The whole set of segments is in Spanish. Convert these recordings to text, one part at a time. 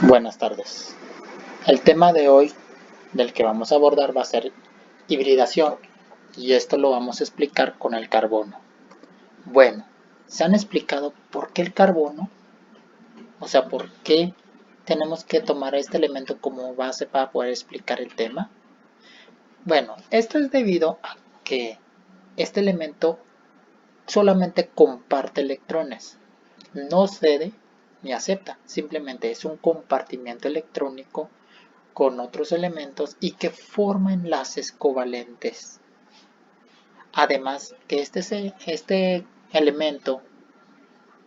Buenas tardes. El tema de hoy del que vamos a abordar va a ser hibridación y esto lo vamos a explicar con el carbono. Bueno, ¿se han explicado por qué el carbono? O sea, ¿por qué tenemos que tomar este elemento como base para poder explicar el tema? Bueno, esto es debido a que este elemento solamente comparte electrones, no cede ni acepta, simplemente es un compartimiento electrónico con otros elementos y que forma enlaces covalentes. Además que este elemento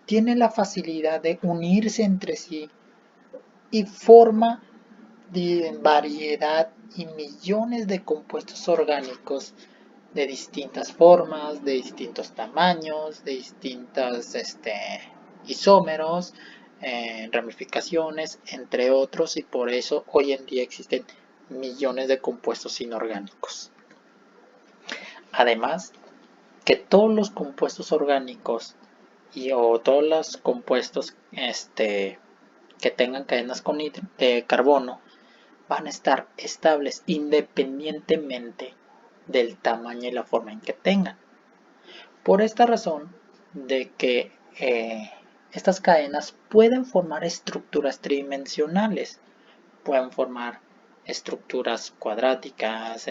tiene la facilidad de unirse entre sí y forma variedad y millones de compuestos orgánicos de distintas formas, de distintos tamaños, de distintos isómeros, ramificaciones, entre otros, y por eso hoy en día existen millones de compuestos inorgánicos. Además, que todos los compuestos orgánicos o todos los compuestos que tengan cadenas de carbono van a estar estables independientemente del tamaño y la forma en que tengan. Por esta razón de que estas cadenas pueden formar estructuras tridimensionales, pueden formar estructuras cuadráticas,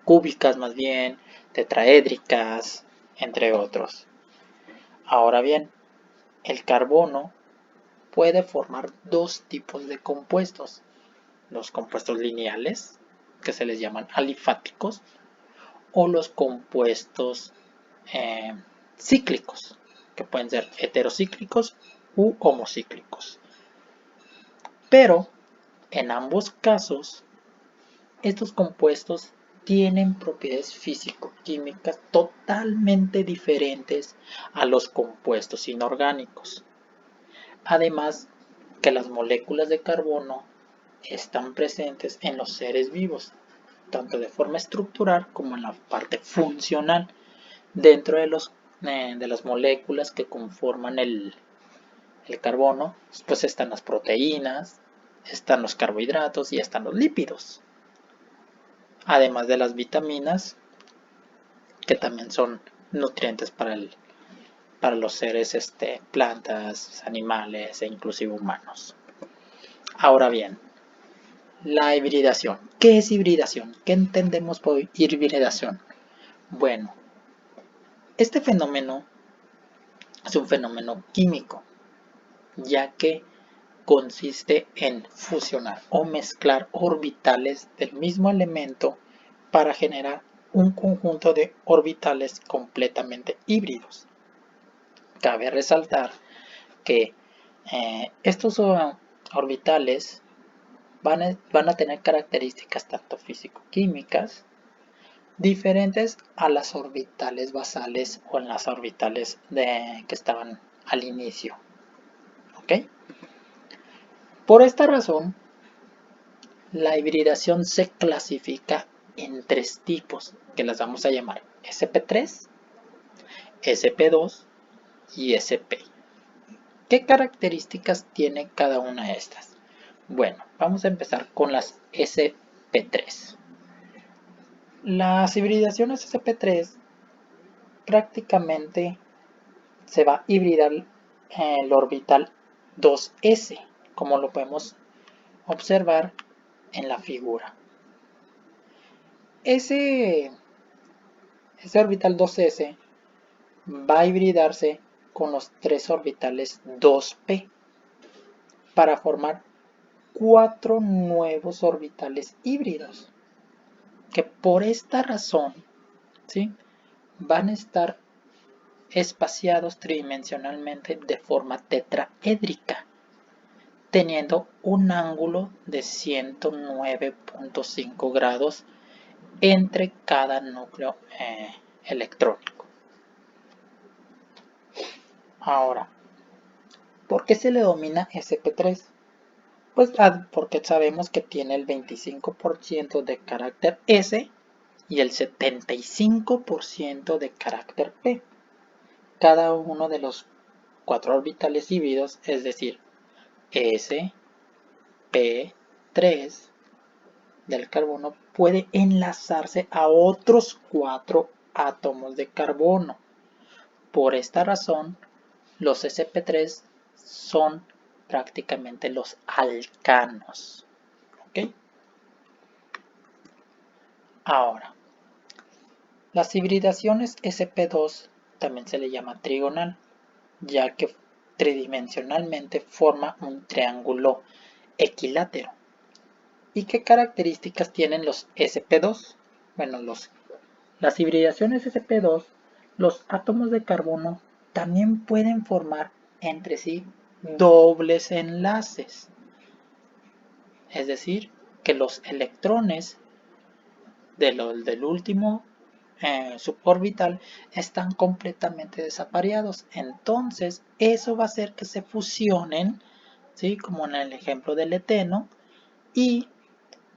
cúbicas más bien, tetraédricas, entre otros. Ahora bien, el carbono puede formar dos tipos de compuestos: los compuestos lineales, que se les llaman alifáticos, o los compuestos cíclicos, que pueden ser heterocíclicos u homocíclicos. Pero en ambos casos, estos compuestos tienen propiedades físico-químicas totalmente diferentes a los compuestos inorgánicos. Además que las moléculas de carbono están presentes en los seres vivos, tanto de forma estructural como en la parte funcional. Dentro de las moléculas que conforman el carbono, pues están las proteínas, están los carbohidratos y están los lípidos. Además de las vitaminas, que también son nutrientes para los seres, plantas, animales e inclusive humanos. Ahora bien, la hibridación. ¿Qué es hibridación? ¿Qué entendemos por hibridación? Bueno, este fenómeno es un fenómeno químico, ya que consiste en fusionar o mezclar orbitales del mismo elemento para generar un conjunto de orbitales completamente híbridos. Cabe resaltar que estos orbitales van a tener características tanto físico-químicas diferentes a las orbitales basales o en las orbitales que estaban al inicio. ¿Ok? Por esta razón, la hibridación se clasifica en tres tipos, que las vamos a llamar sp3, sp2 y sp. ¿Qué características tiene cada una de estas? Bueno, vamos a empezar con las sp3. Las hibridaciones sp3 prácticamente se va a hibridar el orbital 2s, como lo podemos observar en la figura. Ese orbital 2s va a hibridarse con los tres orbitales 2p para formar 4 nuevos orbitales híbridos, que por esta razón, ¿sí?, van a estar espaciados tridimensionalmente de forma tetraédrica, teniendo un ángulo de 109.5 grados entre cada núcleo electrónico. Ahora, ¿por qué se le denomina sp3? Pues porque sabemos que tiene el 25% de carácter S y el 75% de carácter P. Cada uno de los 4 orbitales híbridos, es decir, sp3 del carbono puede enlazarse a otros 4 átomos de carbono. Por esta razón, los sp3 son prácticamente los alcanos. ¿Ok? Ahora, las hibridaciones sp2 también se le llama trigonal, ya que tridimensionalmente forma un triángulo equilátero. ¿Y qué características tienen los sp2? Bueno, las hibridaciones sp2, los átomos de carbono también pueden formar entre sí dobles enlaces. Es decir, que los electrones del último suborbital están completamente desapareados. Entonces, eso va a hacer que se fusionen, ¿sí? Como en el ejemplo del eteno, y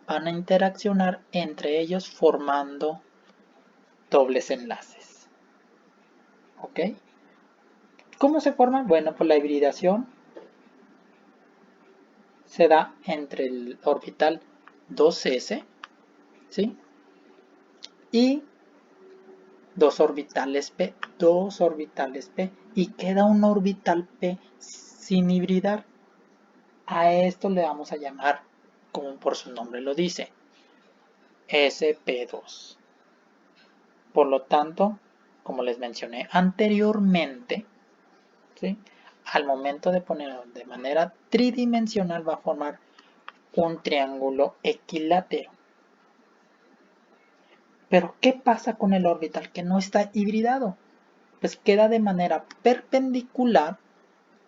van a interaccionar entre ellos formando dobles enlaces. ¿Ok? ¿Cómo se forman? Bueno, pues la hibridación se da entre el orbital 2s, ¿sí? Y dos orbitales P, y queda un orbital P sin hibridar. A esto le vamos a llamar, como por su nombre lo dice, sp2. Por lo tanto, como les mencioné anteriormente, ¿sí? Al momento de ponerlo de manera tridimensional va a formar un triángulo equilátero. Pero ¿qué pasa con el orbital que no está hibridado? Pues queda de manera perpendicular,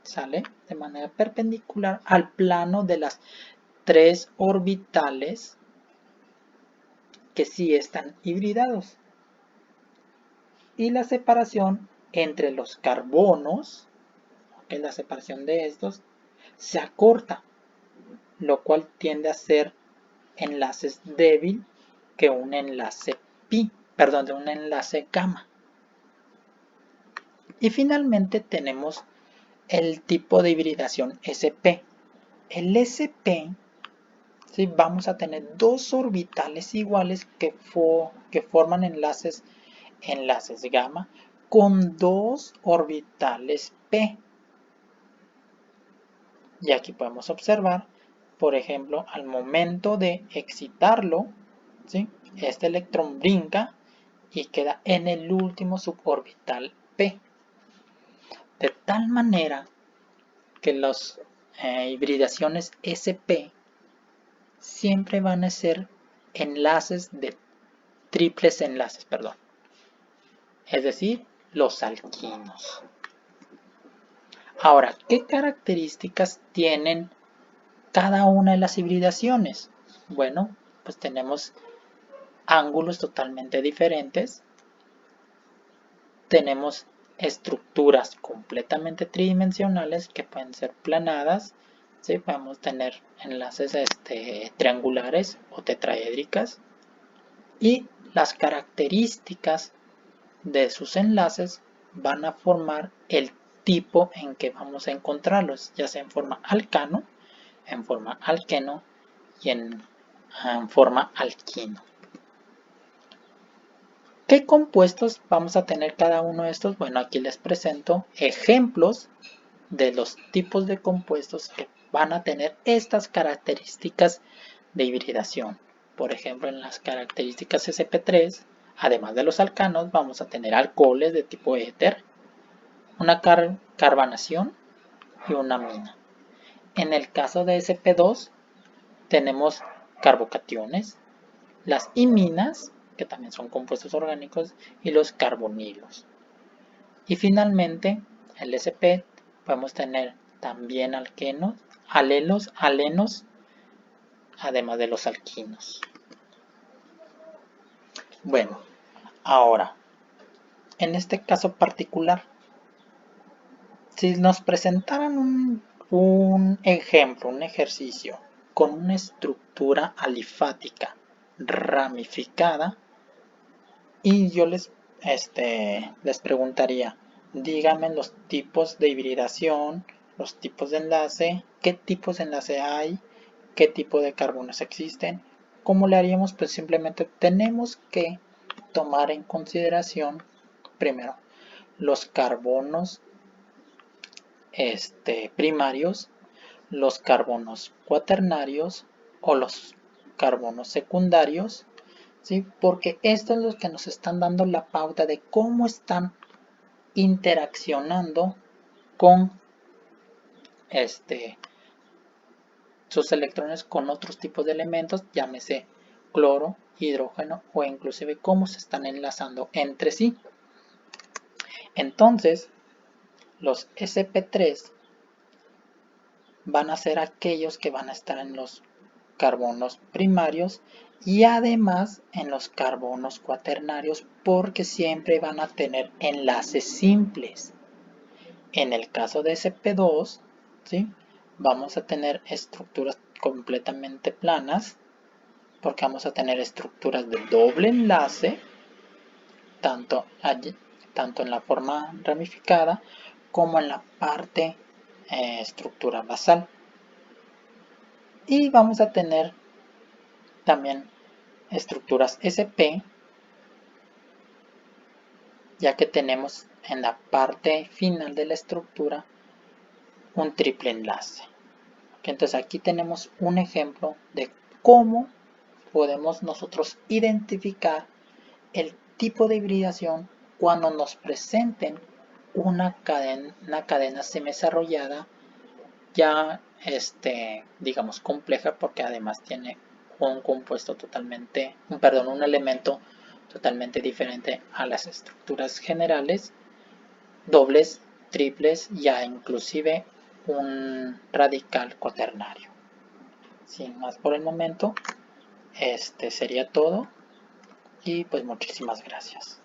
¿sale? De manera perpendicular al plano de las tres orbitales que sí están hibridados. Y la separación entre los carbonos, ¿okay? La separación de estos se acorta, lo cual tiende a ser enlaces débil que un enlace pi, perdón, de un enlace gamma. Y finalmente tenemos el tipo de hibridación sp. El sp, ¿sí? Vamos a tener dos orbitales iguales que forman enlaces gamma con dos orbitales p. Y aquí podemos observar, por ejemplo, al momento de excitarlo, ¿sí? Este electrón brinca y queda en el último suborbital p. De tal manera que las hibridaciones sp siempre van a ser enlaces de triples enlaces, perdón. Es decir, los alquinos. Ahora, ¿qué características tienen cada una de las hibridaciones? Bueno, pues tenemos ángulos totalmente diferentes. Tenemos estructuras completamente tridimensionales que pueden ser planadas, ¿sí? Podemos tener enlaces triangulares o tetraédricas, y las características de sus enlaces van a formar el tipo en que vamos a encontrarlos, ya sea en forma alcano, en forma alqueno y en forma alquino. ¿Qué compuestos vamos a tener cada uno de estos? Bueno, aquí les presento ejemplos de los tipos de compuestos que van a tener estas características de hibridación. Por ejemplo, en las características sp3, además de los alcanos, vamos a tener alcoholes de tipo éter, una carbanación y una amina. En el caso de sp2, tenemos carbocationes, las iminas, que también son compuestos orgánicos, y los carbonilos. Y finalmente, el sp podemos tener también alquenos, alelos, alenos, además de los alquinos. Bueno, ahora, en este caso particular, si nos presentaran un ejemplo, un ejercicio con una estructura alifática ramificada, y yo les preguntaría, díganme los tipos de hibridación, los tipos de enlace, qué tipos de enlace hay, qué tipo de carbonos existen. ¿Cómo le haríamos? Pues simplemente tenemos que tomar en consideración primero los carbonos primarios, los carbonos cuaternarios o los carbonos secundarios, ¿sí? Porque estos son los que nos están dando la pauta de cómo están interaccionando con sus electrones con otros tipos de elementos, llámese cloro, hidrógeno o inclusive cómo se están enlazando entre sí. Entonces, los sp3 van a ser aquellos que van a estar en los carbonos primarios y además en los carbonos cuaternarios, porque siempre van a tener enlaces simples. En el caso de sp2, ¿sí?, vamos a tener estructuras completamente planas, porque vamos a tener estructuras de doble enlace, tanto en la forma ramificada como en la parte estructura basal. Y vamos a tener también estructuras sp, ya que tenemos en la parte final de la estructura un triple enlace. Entonces aquí tenemos un ejemplo de cómo podemos nosotros identificar el tipo de hibridación cuando nos presenten una cadena semidesarrollada ya digamos compleja, porque además tiene un compuesto totalmente, un elemento totalmente diferente a las estructuras generales, dobles, triples, ya inclusive un radical cuaternario. Sin más por el momento, sería todo y pues muchísimas gracias.